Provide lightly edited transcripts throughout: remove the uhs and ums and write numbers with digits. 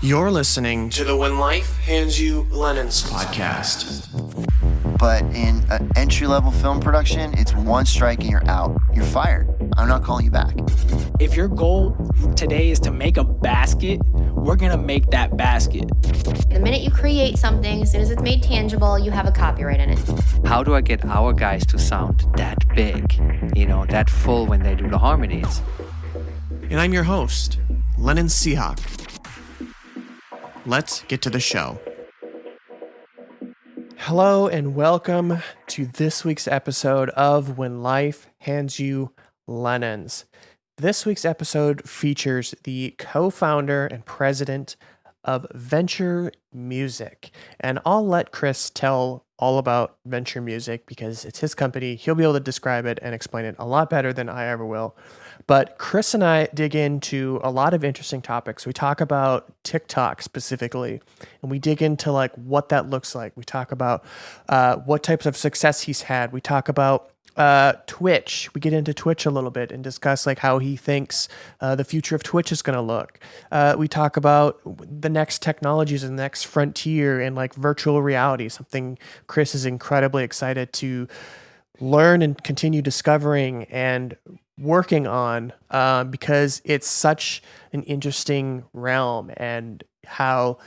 You're listening to the When Life Hands You Lemons podcast. But in an entry-level film production, it's one strike and you're out. You're fired. I'm not calling you back. If your goal today is to make a basket, we're going to make that basket. The minute you create something, as soon as it's made tangible, you have a copyright in it. How do I get our guys to sound that big, that full when they do the harmonies? And I'm your host, Lennon Seahawk. Let's get to the show. Hello and welcome to this week's episode of When Life Hands You Lemons. This week's episode features the co-founder and president of Venture Music. And I'll let Chris tell all about Venture Music because it's his company. He'll be able to describe it and explain it a lot better than I ever will. But Chris and I dig into a lot of interesting topics. We talk about TikTok specifically, and we dig into like what that looks like. We talk about what types of success he's had. We talk about Twitch. We get into Twitch a little bit and discuss like how he thinks the future of Twitch is going to look. We talk about the next technologies and the next frontier in like virtual reality, something Chris is incredibly excited to learn and continue discovering and working on because it's such an interesting realm, and how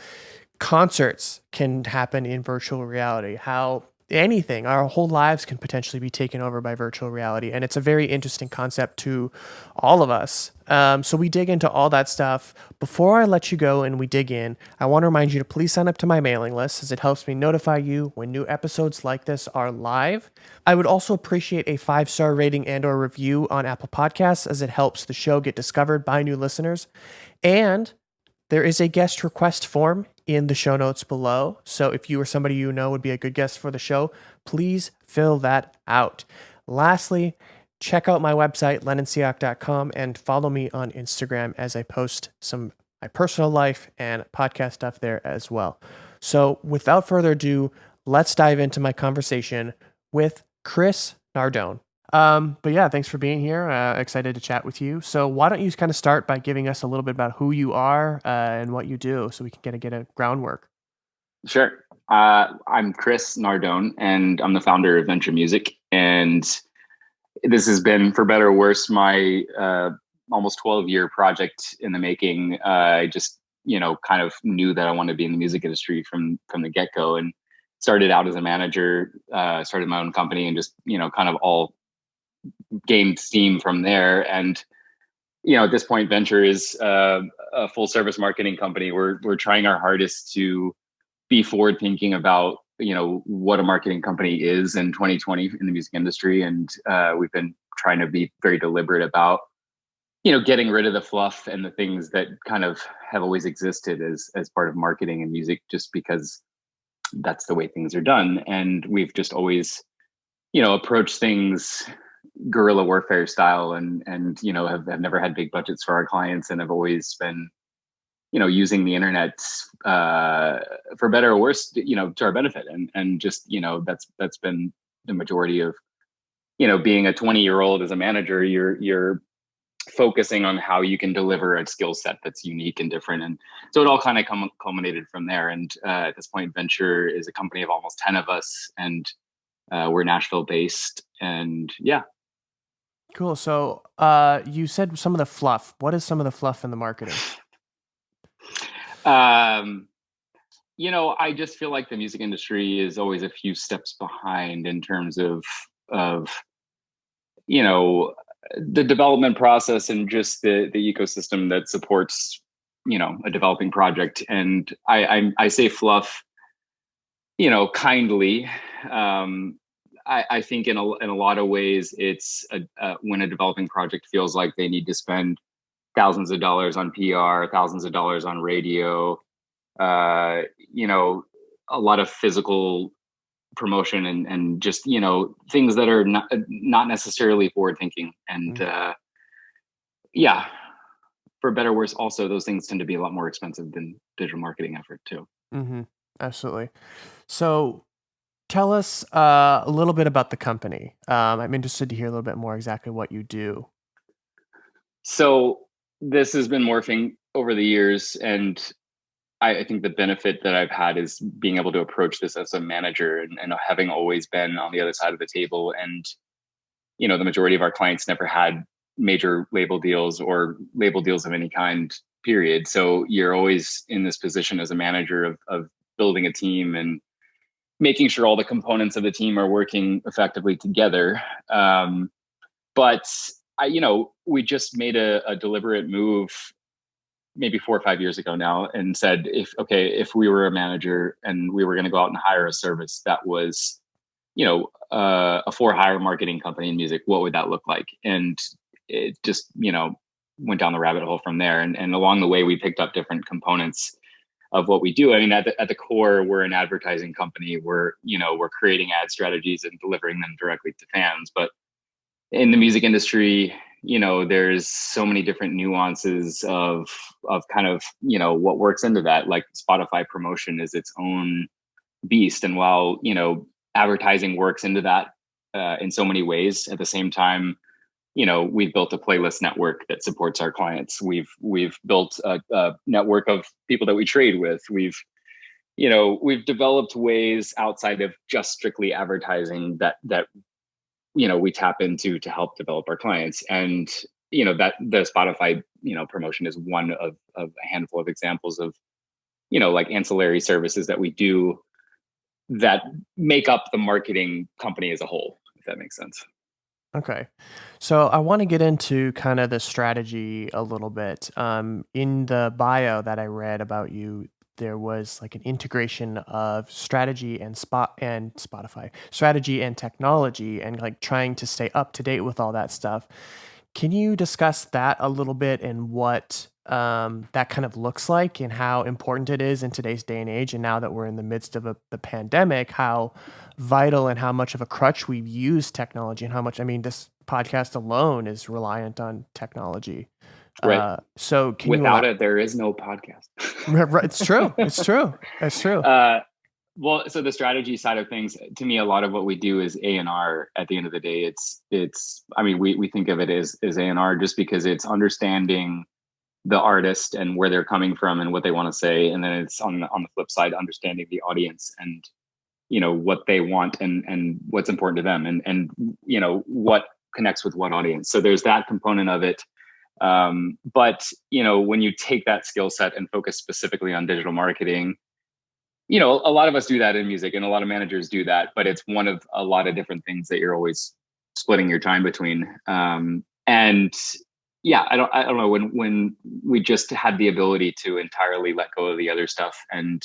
concerts can happen in virtual reality, how anything, our whole lives can potentially be taken over by virtual reality. And it's a very interesting concept to all of us. So we dig into all that stuff. Before I let you go and we dig in, I want to remind you to please sign up to my mailing list, as it helps me notify you when new episodes like this are live. I would also appreciate a 5-star rating and or review on Apple Podcasts, as it helps the show get discovered by new listeners. And there is a guest request form in the show notes below. So if you or somebody you know would be a good guest for the show, please fill that out. Lastly, check out my website, lennonseahawk.com, and follow me on Instagram as I post some my personal life and podcast stuff there as well. So without further ado, let's dive into my conversation with Chris Nardone. But yeah, thanks for being here. Excited to chat with you. So why don't you kind of start by giving us a little bit about who you are and what you do, so we can get a groundwork. Sure. I'm Chris Nardone, and I'm the founder of Venture Music. And this has been, for better or worse, my almost 12-year project in the making. I just, kind of knew that I wanted to be in the music industry from the get-go, and started out as a manager, started my own company, and just, kind of all gained steam from there. And at this point, Venture is a full service marketing company. We're trying our hardest to be forward thinking about what a marketing company is in 2020 in the music industry, and we've been trying to be very deliberate about getting rid of the fluff and the things that kind of have always existed as part of marketing and music, just because that's the way things are done. And we've just always approached things guerrilla warfare style, and have never had big budgets for our clients, and have always been using the internet for better or worse to our benefit, and just that's been the majority of being a 20-year-old as a manager. You're focusing on how you can deliver a skill set that's unique and different, and so it all kind of culminated from there. And at this point, Venture is a company of almost 10 of us, and we're Nashville based. And yeah. Cool. So you said some of the fluff. What is some of the fluff in the marketing? I just feel like the music industry is always a few steps behind in terms of the development process, and just the ecosystem that supports a developing project. And I say fluff kindly. I think in a lot of ways, it's when a developing project feels like they need to spend thousands of dollars on PR, thousands of dollars on radio, a lot of physical promotion, and just things that are not necessarily forward thinking. And yeah, for better or worse, also those things tend to be a lot more expensive than digital marketing effort too. Mm-hmm. Absolutely. So tell us a little bit about the company. I'm interested to hear a little bit more exactly what you do. So this has been morphing over the years, and I think the benefit that I've had is being able to approach this as a manager, and having always been on the other side of the table. And, the majority of our clients never had major label deals or label deals of any kind, period. So you're always in this position as a manager of building a team and making sure all the components of the team are working effectively together. But we just made a deliberate move maybe 4 or 5 years ago now, and said, if we were a manager and we were going to go out and hire a service that was, a for-hire marketing company in music, what would that look like? And it just, went down the rabbit hole from there. And along the way, we picked up different components of what we do. I mean, at the core, we're an advertising company. We're creating ad strategies and delivering them directly to fans. But in the music industry, there's so many different nuances of kind of, what works into that. Like Spotify promotion is its own beast. And while, advertising works into that in so many ways, at the same time, we've built a playlist network that supports our clients. We've built a network of people that we trade with. We've developed ways outside of just strictly advertising that we tap into to help develop our clients. And that the Spotify promotion is one of a handful of examples of like ancillary services that we do that make up the marketing company as a whole, if that makes sense. Okay. So I want to get into kind of the strategy a little bit. In the bio that I read about you, there was like an integration of strategy and Spotify, strategy and technology, and like trying to stay up to date with all that stuff. Can you discuss that a little bit and what that kind of looks like and how important it is in today's day and age? And now that we're in the midst of the pandemic, how vital and how much of a crutch we use technology, and how much, this podcast alone is reliant on technology. Right. So without it, there is no podcast. Right. It's true. It's true. It's true. Well, so the strategy side of things, to me, a lot of what we do is A&R. At the end of the day, we think of it as A&R just because it's understanding the artist and where they're coming from and what they want to say. And then it's on the flip side, understanding the audience and, what they want and what's important to them and what connects with what audience. So there's that component of it. But, when you take that skill set and focus specifically on digital marketing, a lot of us do that in music and a lot of managers do that, but it's one of a lot of different things that you're always splitting your time between. And yeah, I don't know, when we just had the ability to entirely let go of the other stuff and,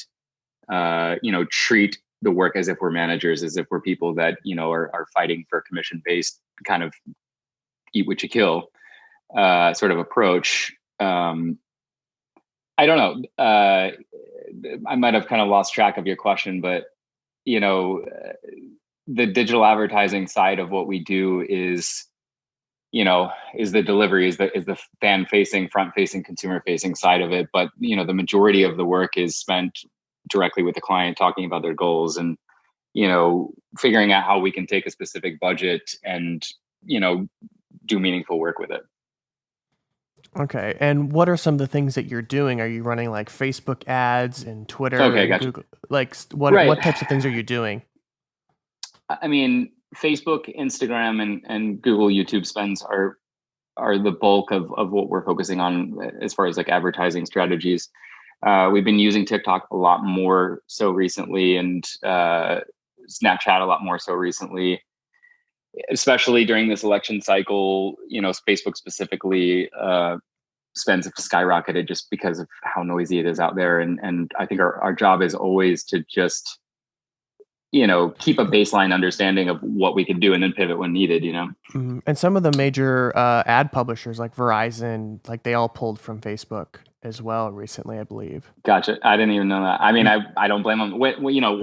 treat the work as if we're managers, as if we're people that, are fighting for a commission-based kind of eat what you kill sort of approach. I don't know. I might have kind of lost track of your question, but the digital advertising side of what we do is the delivery, is the fan facing, front facing, consumer facing side of it. But the majority of the work is spent directly with the client, talking about their goals and figuring out how we can take a specific budget and do meaningful work with it. Okay. And what are some of the things that you're doing? Are you running like Facebook ads and Twitter and gotcha. Google? Like what types of things are you doing? Facebook, Instagram, and Google, YouTube spends are the bulk of what we're focusing on as far as like advertising strategies. We've been using TikTok a lot more so recently, and Snapchat a lot more so recently, especially during this election cycle. Facebook specifically spends have skyrocketed just because of how noisy it is out there. And I think our job is always to just keep a baseline understanding of what we can do and then pivot when needed, Mm-hmm. And some of the major ad publishers like Verizon, like they all pulled from Facebook as well recently, I believe. Gotcha. I didn't even know that. I don't blame them.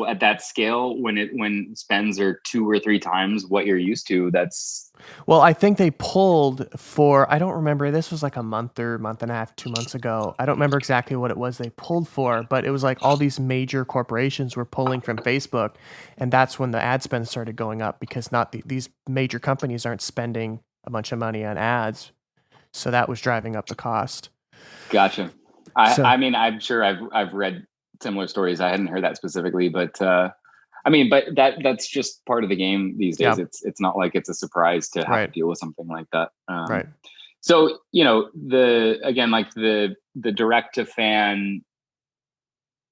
At that scale, when spends are 2 or 3 times what you're used to, that's... Well, I think they pulled for, I don't remember, this was like a month and a half, 2 months ago. I don't remember exactly what it was they pulled for, but it was like all these major corporations were pulling from Facebook. And that's when the ad spend started going up, because these major companies aren't spending a bunch of money on ads. So that was driving up the cost. Gotcha. I'm sure I've read similar stories. I hadn't heard that specifically, but I mean, but that's just part of the game these days. Yeah. It's not like it's a surprise to have Right. to deal with something like that. Right. So, the direct to fan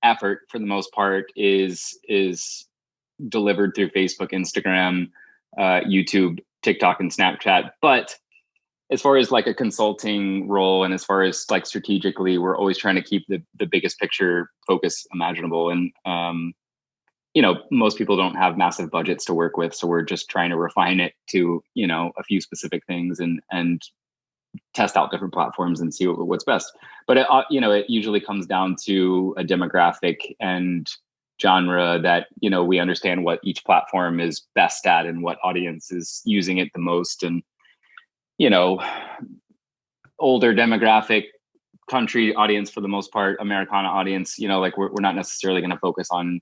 effort for the most part is delivered through Facebook, Instagram, YouTube, TikTok, and Snapchat. But as far as like a consulting role, and as far as like strategically, we're always trying to keep the biggest picture focus imaginable. And most people don't have massive budgets to work with, so we're just trying to refine it to a few specific things and test out different platforms and see what's best. But it usually comes down to a demographic and genre that we understand what each platform is best at and what audience is using it the most. And older demographic, country audience for the most part, Americana audience, like we're not necessarily going to focus on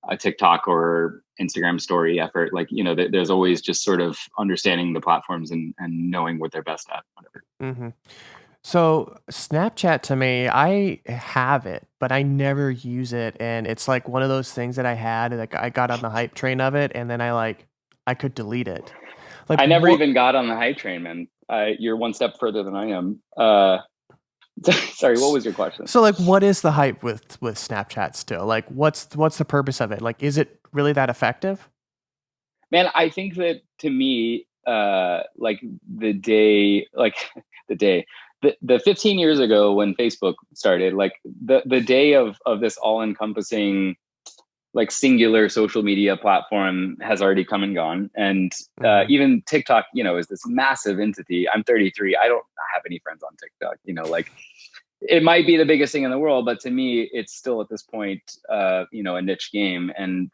a TikTok or Instagram story effort. Like, there's always just sort of understanding the platforms and knowing what they're best at, whatever. Mm-hmm. So Snapchat, to me, I have it, but I never use it. And it's like one of those things that I had, like I got on the hype train of it, and then I could delete it. Like, I never even got on the hype train, man. You're one step further than I am. Sorry, what was your question? So like, what is the hype with Snapchat still? Like, what's the purpose of it? Like, is it really that effective? Man, I think that to me, like the 15 years ago when Facebook started, like the day of this all encompassing, like singular social media platform has already come and gone. And even TikTok, is this massive entity. I'm 33. I don't have any friends on TikTok, like it might be the biggest thing in the world, but to me, it's still at this point, a niche game. And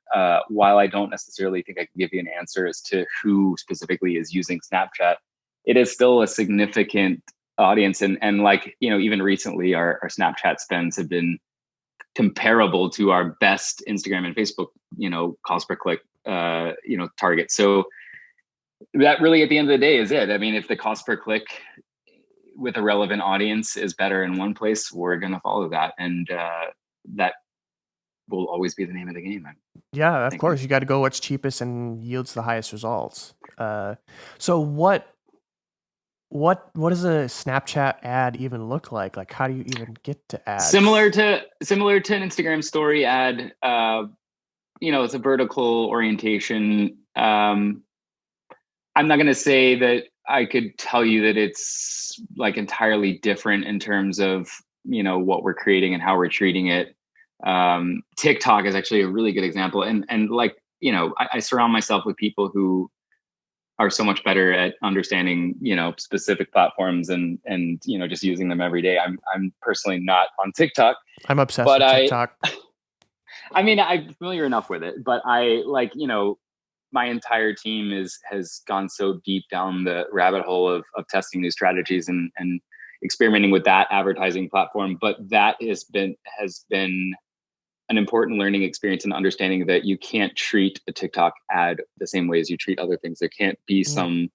while I don't necessarily think I can give you an answer as to who specifically is using Snapchat, it is still a significant audience. And like, even recently, our Snapchat spends have been comparable to our best Instagram and Facebook, cost per click, target. So that really, at the end of the day, is it. I mean, if the cost per click with a relevant audience is better in one place, we're going to follow that. And that will always be the name of the game. Yeah, of course. You got to go what's cheapest and yields the highest results. So what does a Snapchat ad even look like? Like, how do you even get to ads? Similar to an Instagram story ad, it's a vertical orientation. I'm not going to say that I could tell you that it's like entirely different in terms of, what we're creating and how we're treating it. TikTok is actually a really good example. And like, I surround myself with people who are so much better at understanding, specific platforms and just using them every day. I'm personally not on TikTok. I'm obsessed with TikTok. I mean, I'm familiar enough with it, but I like, my entire team has gone so deep down the rabbit hole of testing new strategies and experimenting with that advertising platform. But that has been an important learning experience in understanding that you can't treat a TikTok ad the same way as you treat other things. There can't be some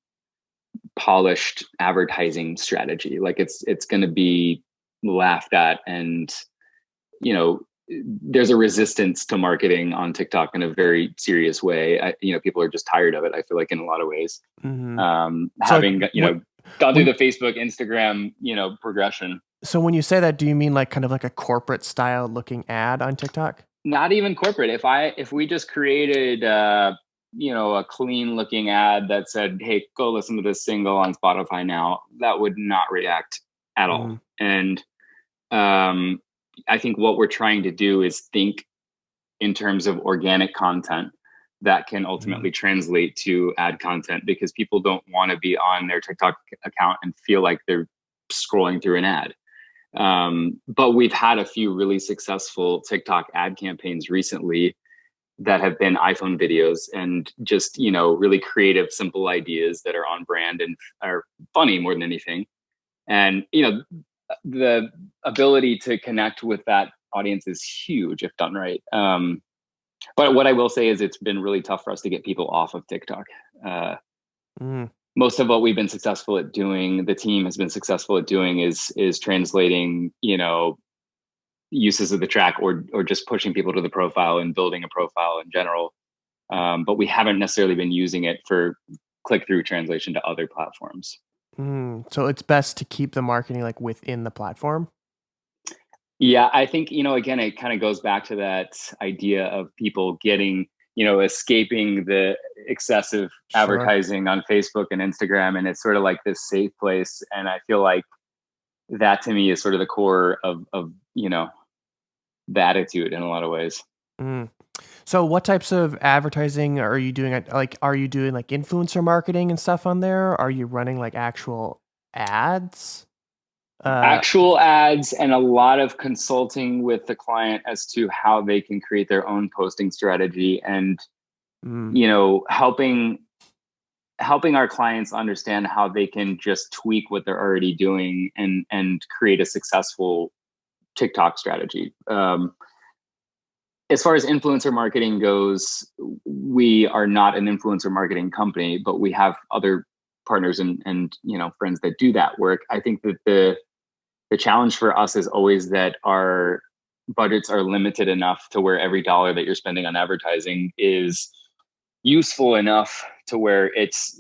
polished advertising strategy. Like it's going to be laughed at, and there's a resistance to marketing on TikTok in a very serious way. People are just tired of it. I feel like in a lot of ways, having gone through the Facebook, Instagram, progression. So when you say that, do you mean like kind of like a corporate style looking ad on TikTok? Not even corporate. If we just created, a clean looking ad that said, "Hey, go listen to this single on Spotify now," that would not react at all. And I think what we're trying to do is think in terms of organic content that can ultimately translate to ad content, because people don't want to be on their TikTok account and feel like they're scrolling through an ad. But we've had a few really successful TikTok ad campaigns recently that have been iPhone videos and just, really creative, simple ideas that are on brand and are funny more than anything. And, the ability to connect with that audience is huge if done right. But what I will say is it's been really tough for us to get people off of TikTok. Most of what we've been successful at doing, the team has been successful at doing, is translating, uses of the track, or just pushing people to the profile and building a profile in general. But we haven't necessarily been using it for click-through translation to other platforms. So it's best to keep the marketing like within the platform. Yeah, I think, again, it kind of goes back to that idea of people getting, escaping the excessive advertising on Facebook and Instagram. And it's sort of like this safe place. And I feel like that to me is sort of the core of the attitude in a lot of ways. So what types of advertising are you doing? Like, are you doing like influencer marketing and stuff on there? Are you running like actual ads? Actual ads, and a lot of consulting with the client as to how they can create their own posting strategy, and helping our clients understand how they can just tweak what they're already doing and create a successful TikTok strategy. As far as influencer marketing goes, we are not an influencer marketing company, but we have other partners and friends that do that work. I think that the challenge for us is always that our budgets are limited enough to where every dollar that you're spending on advertising is useful enough to where it's,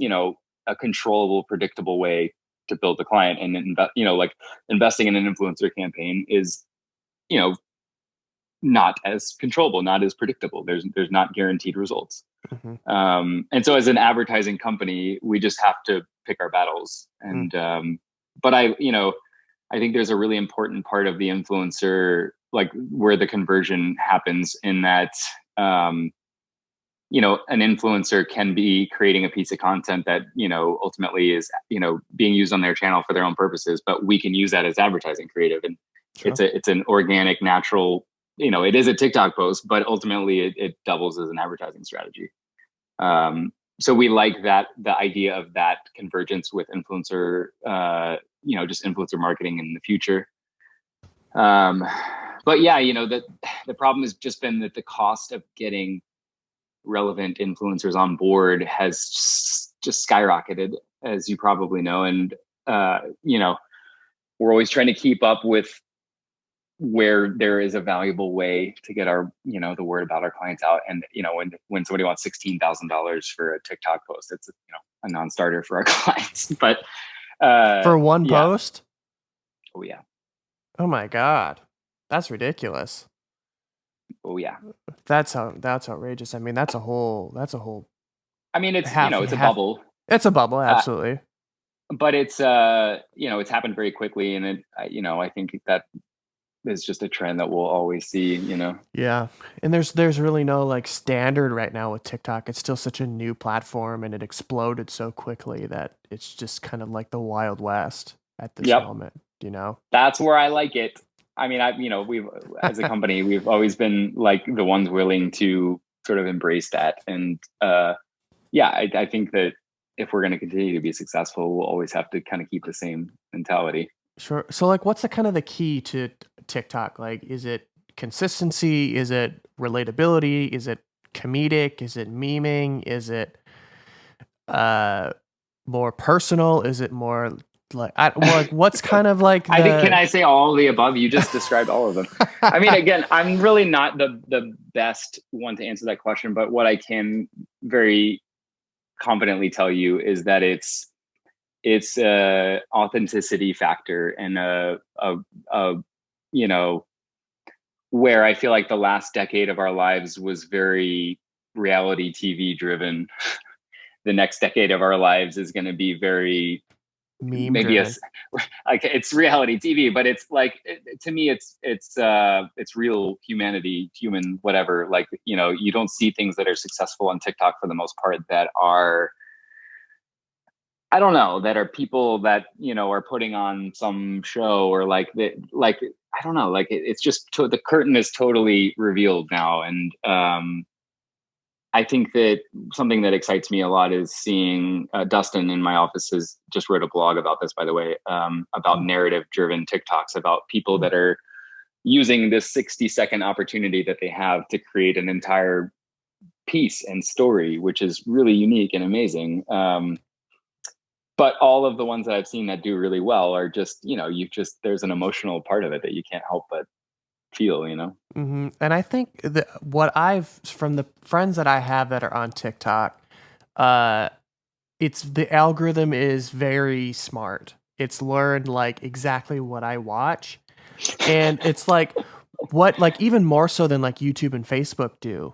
a controllable, predictable way to build the client. And like investing in an influencer campaign is, not as controllable, not as predictable. There's not guaranteed results. And so as an advertising company, we just have to pick our battles. And but I think there's a really important part of the influencer, like where the conversion happens, in that, an influencer can be creating a piece of content that, ultimately is, being used on their channel for their own purposes, but we can use that as advertising creative. And it's an organic, natural, it is a TikTok post, but ultimately it doubles as an advertising strategy. So we like the idea of that convergence with influencer, just influencer marketing in the future. But yeah, the problem has just been that the cost of getting relevant influencers on board has just skyrocketed, as you probably know. And, we're always trying to keep up with where there is a valuable way to get our, the word about our clients out. And, when somebody wants $16,000 for a TikTok post, it's, a non-starter for our clients. But for one post? Oh yeah. Oh my God. That's ridiculous. Oh yeah. That's outrageous. I mean, that's a whole I mean, it's, it's a bubble. It's a bubble. Absolutely. But it's, it's happened very quickly. And I think that is just a trend that we'll always see, Yeah. And there's really no like standard right now with TikTok. It's still such a new platform, and it exploded so quickly that it's just kind of like the Wild West at this moment, That's where I like it. I mean, we've, as a company, we've always been like the ones willing to sort of embrace that. And I think that if we're going to continue to be successful, we'll always have to kind of keep the same mentality. Sure. So like, what's the key to TikTok? Like, is it consistency? Is it relatability? Is it comedic? Is it memeing? Is it more personal? Is it more like what's kind of like I think, can I say all of the above? You just described all of them. I mean, again, I'm really not the best one to answer that question, but what I can very confidently tell you is that it's a authenticity factor, and where I feel like the last decade of our lives was very reality TV driven. The next decade of our lives is going to be very it's reality TV, but it's like, to me, it's real humanity, human, whatever. Like, you don't see things that are successful on TikTok for the most part that are, I don't know, that are people that, are putting on some show, or I don't know, like it's just the curtain is totally revealed now. And I think that something that excites me a lot is seeing Dustin in my office has just wrote a blog about this, by the way, about narrative driven TikToks, about people that are using this 60-second opportunity that they have to create an entire piece and story, which is really unique and amazing. But all of the ones that I've seen that do really well are just, there's an emotional part of it that you can't help but feel, you know? And I think that from the friends that I have that are on TikTok, it's the algorithm is very smart. It's learned like exactly what I watch. And it's like even more so than like YouTube and Facebook do.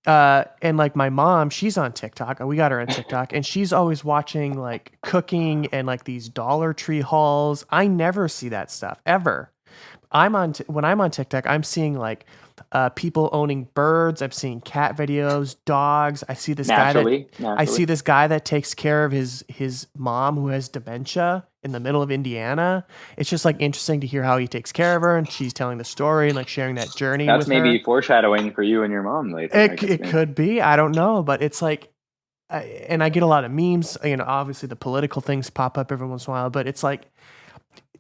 And like my mom, she's on TikTok. We got her on TikTok, and she's always watching like cooking and like these Dollar Tree hauls. I never see that stuff ever. When I'm on TikTok, I'm seeing like people owning birds. I'm seeing cat videos, dogs. I see this Naturally. I see this guy that takes care of his mom who has dementia in the middle of Indiana. It's just like interesting to hear how he takes care of her, and she's telling the story and like sharing that journey. That's with maybe her. foreshadowing for you and your mom later. It could be. I don't know, but it's like, and I get a lot of memes. You know, obviously the political things pop up every once in a while, but it's like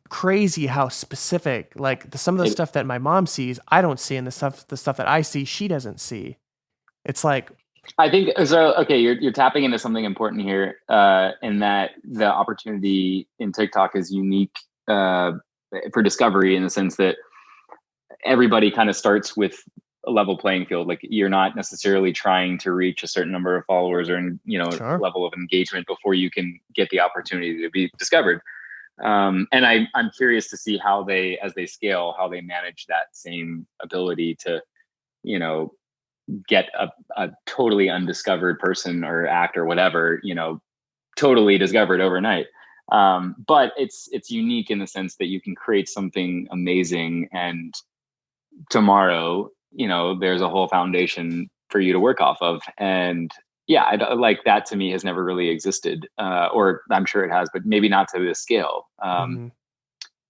crazy how specific, like some of the stuff that my mom sees, I don't see, and the stuff that I see, she doesn't see. It's like, I think so. Okay, you're tapping into something important here, in that the opportunity in TikTok is unique for discovery, in the sense that everybody kind of starts with a level playing field. Like, you're not necessarily trying to reach a certain number of followers or Sure. level of engagement before you can get the opportunity to be discovered. And I'm curious to see how they, as they scale, how they manage that same ability to, get a totally undiscovered person or act or whatever, totally discovered overnight. But it's unique in the sense that you can create something amazing, and tomorrow, there's a whole foundation for you to work off of. And yeah, like that to me has never really existed, or I'm sure it has, but maybe not to this scale.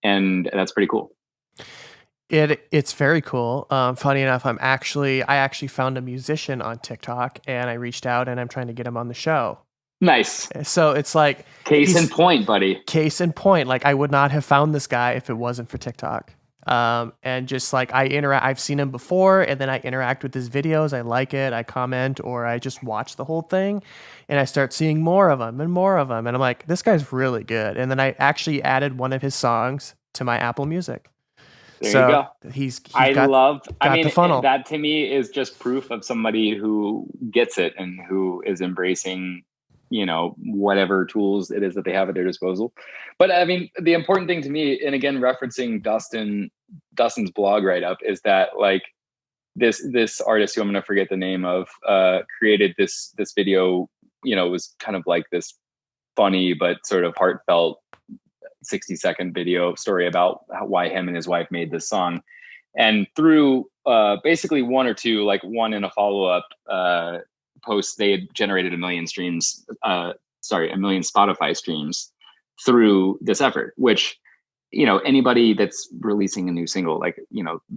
And that's pretty cool. It's very cool. Funny enough, I actually found a musician on TikTok, and I reached out, and I'm trying to get him on the show. Nice. So it's like case in point, buddy. Case in point. Like, I would not have found this guy if it wasn't for TikTok. And just like I've seen him before, and then I interact with his videos. I like it. I comment, or I just watch the whole thing, and I start seeing more of them and more of them. And I'm like, this guy's really good. And then I actually added one of his songs to my Apple Music. There you go. I mean, the funnel. That to me is just proof of somebody who gets it and who is embracing, whatever tools it is that they have at their disposal. But I mean, the important thing to me, and again, referencing Dustin's blog write-up, is that like this artist, who I'm going to forget the name of, created this video, was kind of like this funny but sort of heartfelt 60-second video story about why him and his wife made this song. And through basically one or two, like one in a follow-up post, they had generated 1 million streams, 1 million Spotify streams through this effort, which, anybody that's releasing a new single, like,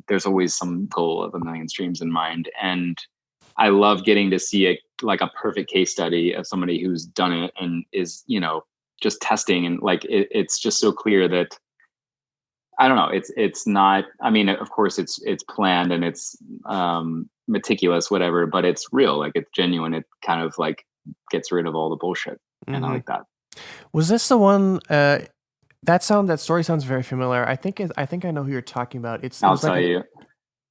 there's always some goal of 1 million streams in mind. And I love getting to see a perfect case study of somebody who's done it and is, just testing, and like it's just so clear that, I don't know, it's not, I mean, of course it's planned and it's meticulous, whatever, but it's real, like it's genuine. It kind of like gets rid of all the bullshit. And I like that. Was this the one that story sounds very familiar. I think I know who you're talking about. I'll tell you.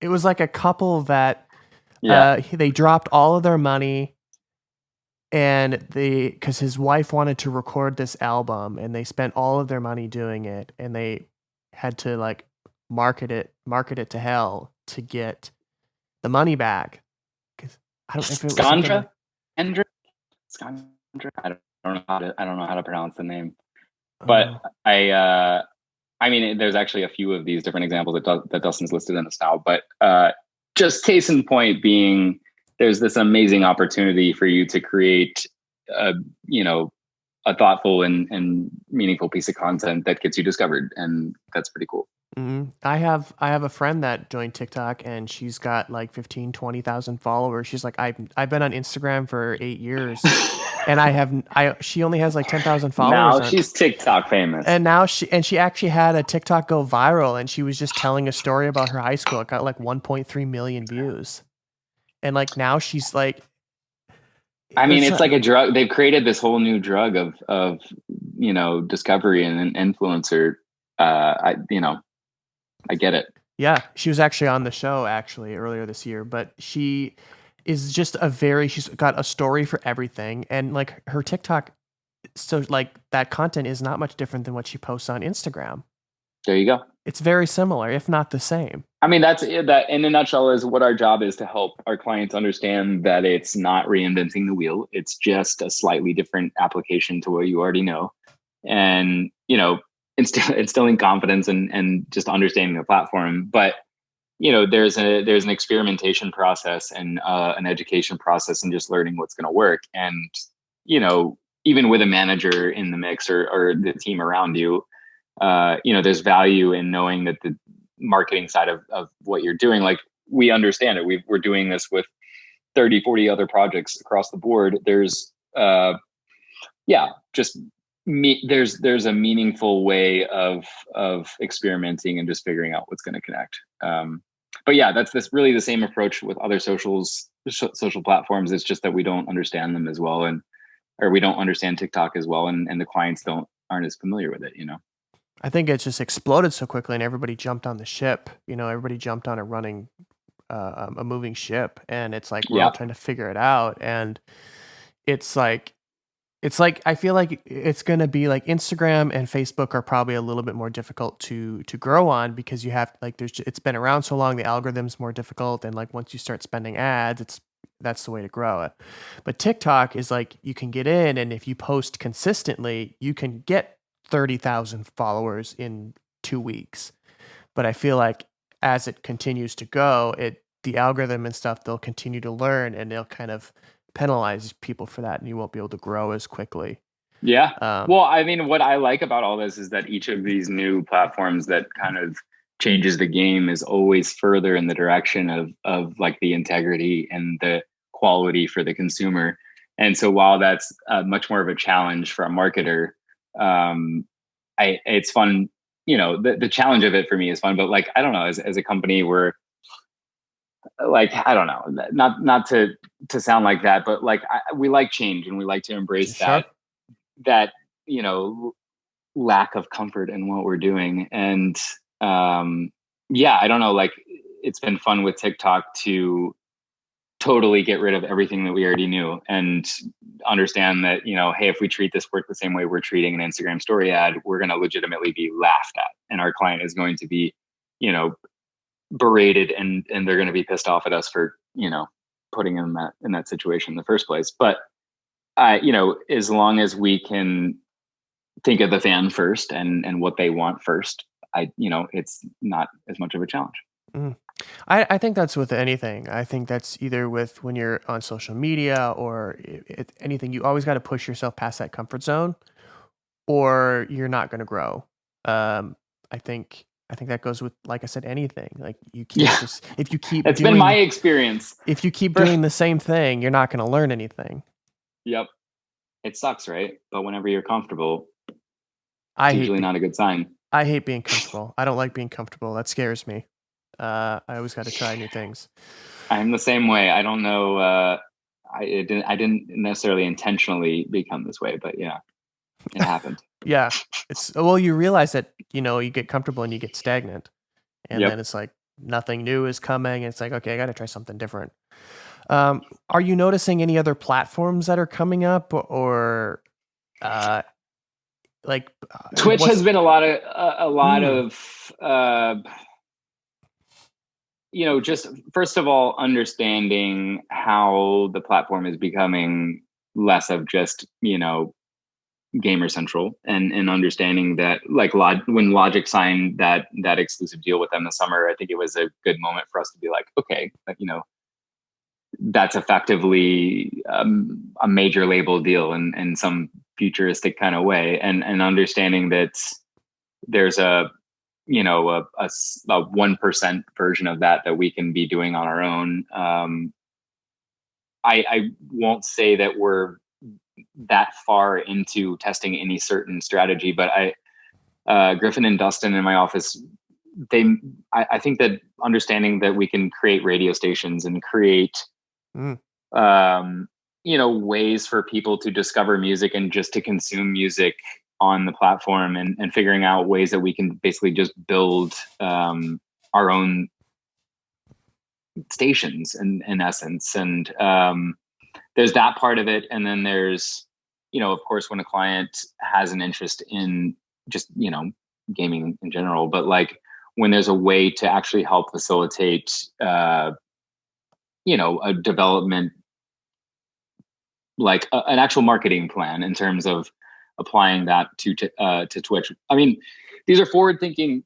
It was like a couple that they dropped all of their money, and because his wife wanted to record this album, and they spent all of their money doing it, and they had to like market it to hell to get the money back. Because I don't know if it was Skandra? I don't know how to pronounce the name, but I mean, there's actually a few of these different examples that Dustin's listed in this now, but just case in point being, there's this amazing opportunity for you to create a thoughtful and meaningful piece of content that gets you discovered. And that's pretty cool. Mm-hmm. I have a friend that joined TikTok, and she's got like 20,000 followers. She's like, I've been on Instagram for 8 years, and she only has like 10,000 followers. Now she's TikTok famous. And now she actually had a TikTok go viral, and she was just telling a story about her high school. It got like 1.3 million views. And like now she's like, I mean, it's like a drug. They've created this whole new drug of discovery and an influencer. I get it. Yeah, she was actually on the show earlier this year, but she is just she's got a story for everything. And like her TikTok, so like that content is not much different than what she posts on Instagram. There you go. It's very similar, if not the same. I mean, that in a nutshell is what our job is, to help our clients understand that it's not reinventing the wheel. It's just a slightly different application to what you already know. And, instilling confidence and just understanding the platform. But, there's an experimentation process and an education process and just learning what's going to work. And, even with a manager in the mix or the team around you, there's value in knowing that the marketing side of what you're doing, like, we understand it. We're doing this with 30, 40 other projects across the board. There's, there's a meaningful way of experimenting and just figuring out what's going to connect. But yeah, that's really the same approach with other social platforms. It's just that we don't understand them as well, or we don't understand TikTok as well, and the clients aren't as familiar with it. I think it's just exploded so quickly, and everybody jumped on the ship. Everybody jumped on a moving ship, and it's like we're all trying to figure it out. And it's like I feel like it's gonna be like Instagram and Facebook are probably a little bit more difficult to grow on, because you have it's been around so long, the algorithm's more difficult, and like once you start spending ads, that's the way to grow it. But TikTok is like you can get in, and if you post consistently, you can get 30,000 followers in 2 weeks. But I feel like as it continues to go, the algorithm and stuff, they'll continue to learn, and they'll kind of penalize people for that, and you won't be able to grow as quickly. Yeah. Well, I mean, what I like about all this is that each of these new platforms that kind of changes the game is always further in the direction of like the integrity and the quality for the consumer. And so while that's much more of a challenge for a marketer, it's fun. The challenge of it for me is fun, but like, I don't know, as a company, we're like, I don't know, not to sound like that, but like, we like change, and we like to embrace that, lack of comfort in what we're doing. And, I don't know, like, it's been fun with TikTok to totally get rid of everything that we already knew and understand that, hey, if we treat this work the same way we're treating an Instagram story ad, we're going to legitimately be laughed at, and our client is going to be, berated, and they're going to be pissed off at us for, putting them in that situation in the first place. But, as long as we can think of the fan first and what they want first, it's not as much of a challenge. Mm. I think that's with anything. I think that's either with when you're on social media or anything. You always got to push yourself past that comfort zone, or you're not going to grow. I think that goes with, like I said, anything. Like you can't if you keep. It's been my experience. If you keep doing the same thing, you're not going to learn anything. Yep, it sucks, right? But whenever you're comfortable, it's usually not a good sign. I hate being comfortable. I don't like being comfortable. That scares me. I always got to try new things. I'm the same way. I don't know. I didn't necessarily intentionally become this way, but yeah, it happened. Yeah, you realize that you get comfortable and you get stagnant, and then it's like nothing new is coming. And it's like, okay, I got to try something different. Are you noticing any other platforms that are coming up, or like Twitch has been a lot of just first of all, understanding how the platform is becoming less of just, gamer central, and understanding that, like, when Logic signed that exclusive deal with them this summer, I think it was a good moment for us to be like, okay, that's effectively a major label deal in some futuristic kind of way, and understanding that there's a 1% version of that we can be doing on our own. I won't say that we're that far into testing any certain strategy, but Griffin and Dustin in my office, I think that understanding that we can create radio stations and create, ways for people to discover music and just to consume music on the platform, and figuring out ways that we can basically just build our own stations in essence. And there's that part of it. And then there's, of course, when a client has an interest in just, gaming in general, but like when there's a way to actually help facilitate, a development, like an actual marketing plan in terms of applying that to Twitch. I mean, these are forward thinking,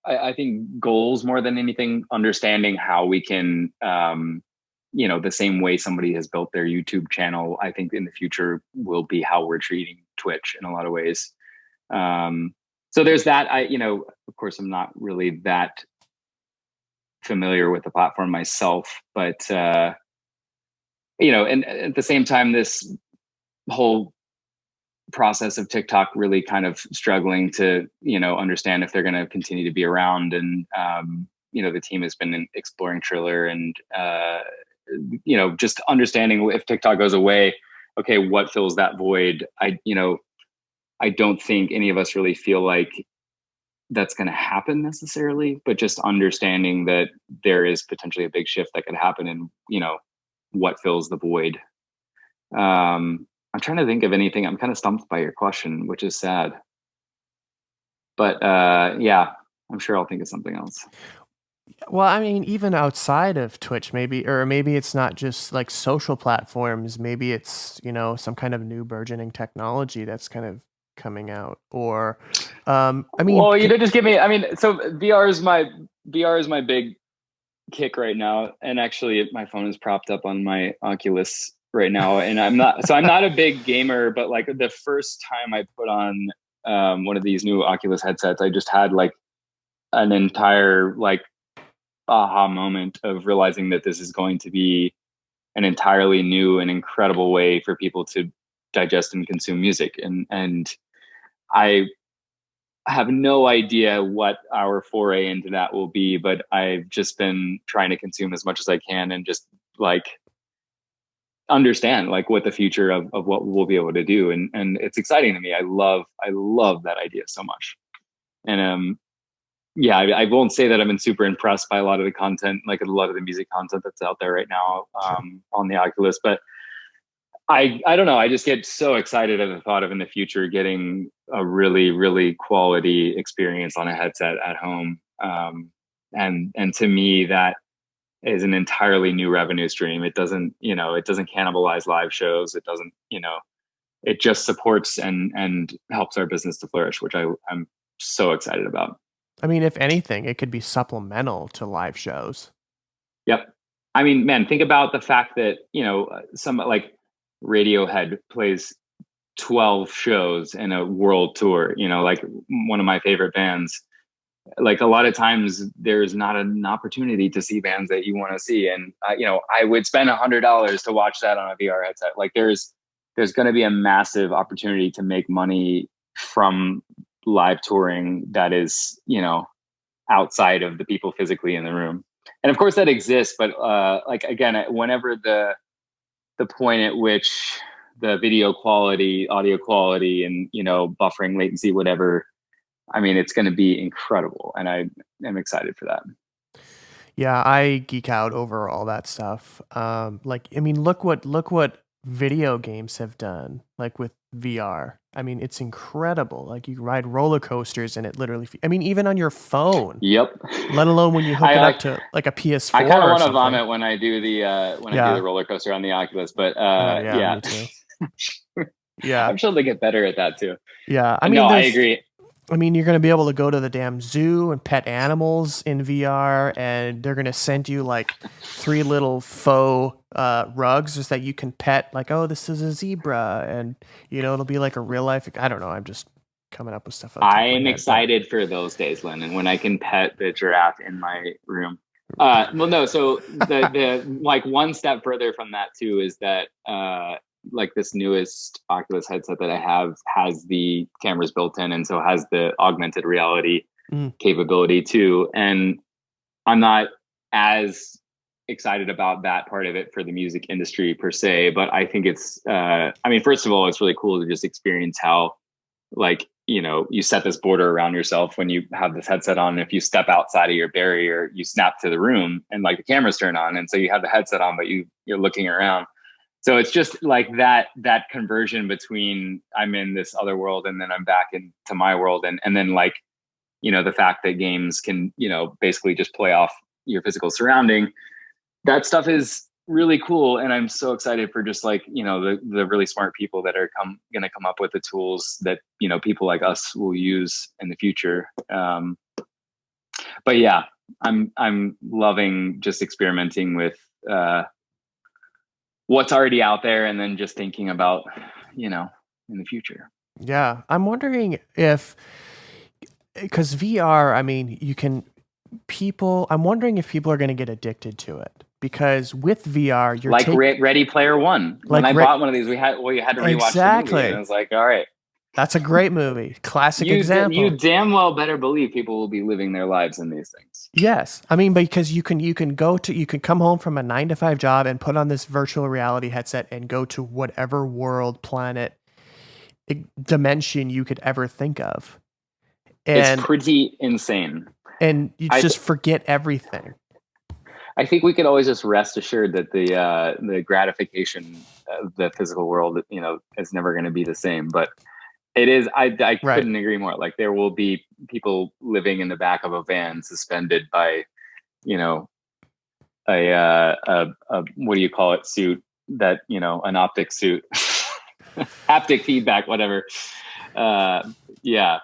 I think, goals more than anything, understanding how we can, the same way somebody has built their YouTube channel, I think in the future will be how we're treating Twitch in a lot of ways. So there's that. Of course, I'm not really that familiar with the platform myself, but, and at the same time, this whole process of TikTok really kind of struggling to, understand if they're going to continue to be around. And, the team has been exploring Triller and, just understanding if TikTok goes away, okay, what fills that void? I don't think any of us really feel like that's going to happen necessarily, but just understanding that there is potentially a big shift that could happen and, what fills the void. I'm trying to think of anything. I'm kind of stumped by your question, which is sad. But yeah, I'm sure I'll think of something else. Well, I mean, even outside of Twitch, maybe it's not just like social platforms. Maybe it's, some kind of new burgeoning technology that's kind of coming out. Or, well, you did just give me. I mean, so VR is my big kick right now, and actually, my phone is propped up on my Oculus right now, and I'm not a big gamer, but like the first time I put on one of these new Oculus headsets, I just had like an entire like aha moment of realizing that this is going to be an entirely new and incredible way for people to digest and consume music. And I have no idea what our foray into that will be, but I've just been trying to consume as much as I can and just like understand like what the future of what we'll be able to do. And it's exciting to me. I love that idea so much. And yeah, I won't say that I've been super impressed by a lot of the content, like a lot of the music content that's out there right now on the Oculus. But I don't know. I just get so excited at the thought of in the future getting a really, really quality experience on a headset at home. And to me, that is an entirely new revenue stream. It doesn't cannibalize live shows. It doesn't, it just supports and helps our business to flourish, which I'm so excited about. I mean, if anything, it could be supplemental to live shows. Yep. I mean, man, think about the fact that, some like Radiohead plays 12 shows in a world tour, like one of my favorite bands. Like a lot of times there's not an opportunity to see bands that you want to see. And, I would spend $100 to watch that on a VR headset. Like there's going to be a massive opportunity to make money from live touring that is, outside of the people physically in the room. And of course that exists, but like, again, whenever the point at which the video quality, audio quality, and, buffering, latency, whatever, I mean, it's going to be incredible. And I am excited for that. Yeah, I geek out over all that stuff. Look what video games have done, like with VR. I mean, it's incredible. Like you ride roller coasters and it literally, even on your phone. Yep. Let alone when you hook it up to like a PS4. I kind of want to vomit when I do the I do the roller coaster on the Oculus, but yeah. Me too. Yeah. I'm sure they get better at that too. Yeah. I agree. I mean, you're going to be able to go to the damn zoo and pet animals in VR, and they're going to send you like 3 little faux rugs just that you can pet, like, oh, this is a zebra. And, it'll be like a real life. I don't know. I'm just coming up with stuff. I'm excited for those days, Lennon, when I can pet the giraffe in my room. Well, no. So the like one step further from that too is that like this newest Oculus headset that I have has the cameras built in, and so has the augmented reality capability too. And I'm not as excited about that part of it for the music industry per se, but I think it's, first of all, it's really cool to just experience how like, you set this border around yourself when you have this headset on. And if you step outside of your barrier, you snap to the room and like the cameras turn on. And so you have the headset on, but you're looking around. So it's just like that conversion between I'm in this other world and then I'm back into my world. And then like, the fact that games can, basically just play off your physical surrounding. That stuff is really cool. And I'm so excited for just like, the really smart people that are going to come up with the tools that, people like us will use in the future. But yeah, I'm loving just experimenting with, what's already out there and then just thinking about, in the future. Yeah. I'm wondering if, because VR, I mean, I'm wondering if people are going to get addicted to it, because with VR, you're like Ready Player One. When I bought one of these, you had to rewatch the movie, and I was like, all right. That's a great movie. Classic example. You damn well better believe people will be living their lives in these things. Yes. I mean, because you can come home from a 9-to-5 job and put on this virtual reality headset and go to whatever world, planet, dimension you could ever think of. And it's pretty insane. And you just forget everything. I think we could always just rest assured that the gratification of the physical world, is never going to be the same. But it is. I couldn't agree more. Like there will be people living in the back of a van, suspended by, a what do you call it? Suit that an optic suit, haptic feedback, whatever. Yeah,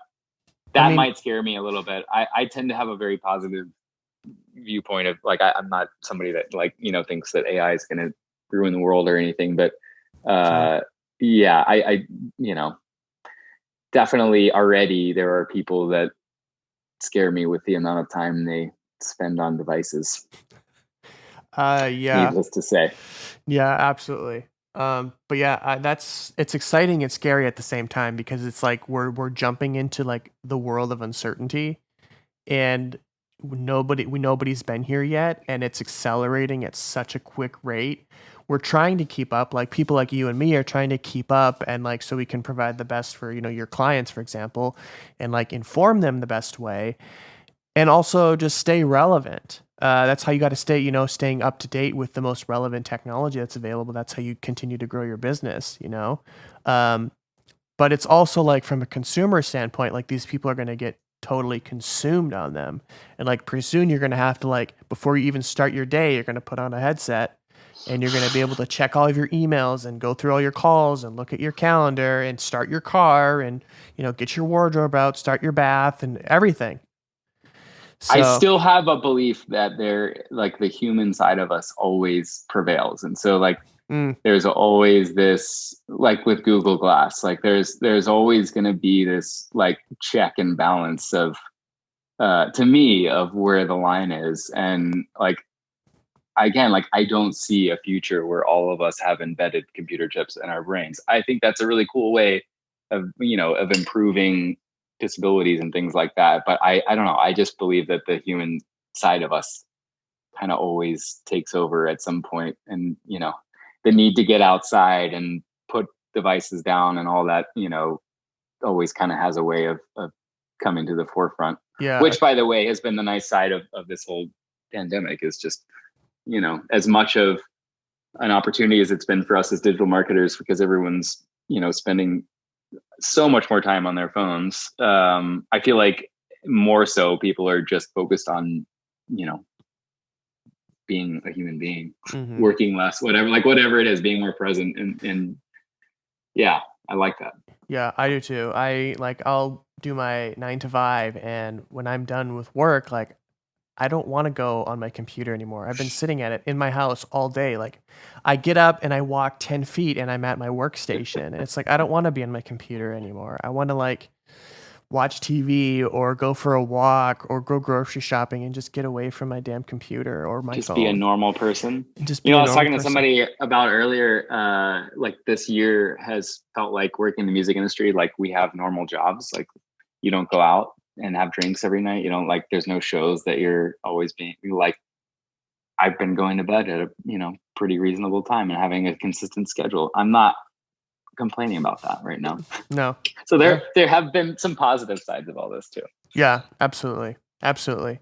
that might scare me a little bit. I tend to have a very positive viewpoint of like I'm not somebody that like thinks that AI is going to ruin the world or anything, but yeah, I definitely already there are people that scare me with the amount of time they spend on devices. Yeah, needless to say. Yeah, absolutely. But yeah, it's exciting and scary at the same time, because it's like we're jumping into like the world of uncertainty, and nobody's been here yet, and it's accelerating at such a quick rate. We're trying to keep up, like people like you and me are trying to keep up, and like so we can provide the best for your clients, for example, and like inform them the best way, and also just stay relevant. That's how you got to stay, staying up to date with the most relevant technology that's available. That's how you continue to grow your business, but it's also like from a consumer standpoint, like these people are going to get totally consumed on them. And like pretty soon you're going to have to, like, before you even start your day, you're going to put on a headset and you're going to be able to check all of your emails and go through all your calls and look at your calendar and start your car and, get your wardrobe out, start your bath and everything. So, I still have a belief that like the human side of us always prevails. And so like, there's always this, like with Google Glass, like there's always going to be this like check and balance of, to me, of where the line is. And like, again, like I don't see a future where all of us have embedded computer chips in our brains. I think that's a really cool way of, of improving disabilities and things like that. But I don't know. I just believe that the human side of us kind of always takes over at some point. And, the need to get outside and put devices down and all that, always kind of has a way of coming to the forefront. Yeah. Which, by the way, has been the nice side of this whole pandemic, is just, as much of an opportunity as it's been for us as digital marketers, because everyone's, spending so much more time on their phones. I feel like more so people are just focused on, being a human being, working less, whatever it is, being more present. And yeah, I like that. Yeah, I do too. I'll do my 9 to 5, and when I'm done with work, like I don't want to go on my computer anymore. I've been sitting at it in my house all day. Like I get up and I walk 10 feet and I'm at my workstation. And it's like, I don't want to be on my computer anymore. I want to like watch TV or go for a walk or go grocery shopping and just get away from my damn computer or my phone. Just be a normal person. Just be I was talking to somebody about earlier, like this year has felt like working in the music industry. Like we have normal jobs. Like you don't go out and have drinks every night. You don't there's no shows that you're always being like, I've been going to bed at a, pretty reasonable time and having a consistent schedule. I'm not complaining about that right now. No. So there have been some positive sides of all this too. Yeah, absolutely. Absolutely.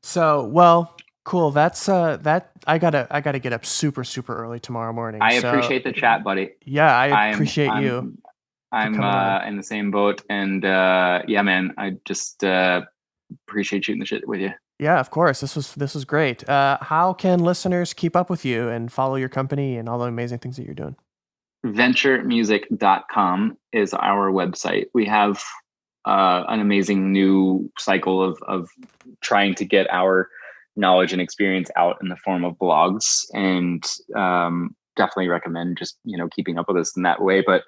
So, well, cool. That's that I gotta get up super, super early tomorrow morning. I So, appreciate the chat, buddy. Yeah, I appreciate you. I'm coming on. in the same boat, and yeah, man, I just appreciate shooting the shit with you. Yeah, of course. This was great. How can listeners keep up with you and follow your company and all the amazing things that you're doing? Venturemusic.com is our website. We have an amazing new cycle of trying to get our knowledge and experience out in the form of blogs, and definitely recommend just keeping up with us in that way. But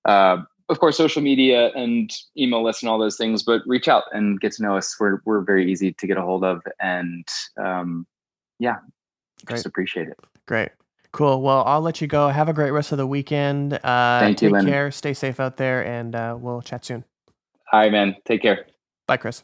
of course, social media and email lists and all those things, but reach out and get to know us. We're very easy to get a hold of, and just appreciate it. Great. Cool. Well, I'll let you go. Have a great rest of the weekend. Thank you, Take Lennon. care. Stay safe out there, and we'll chat soon. All right, man. Take care. Bye, Chris.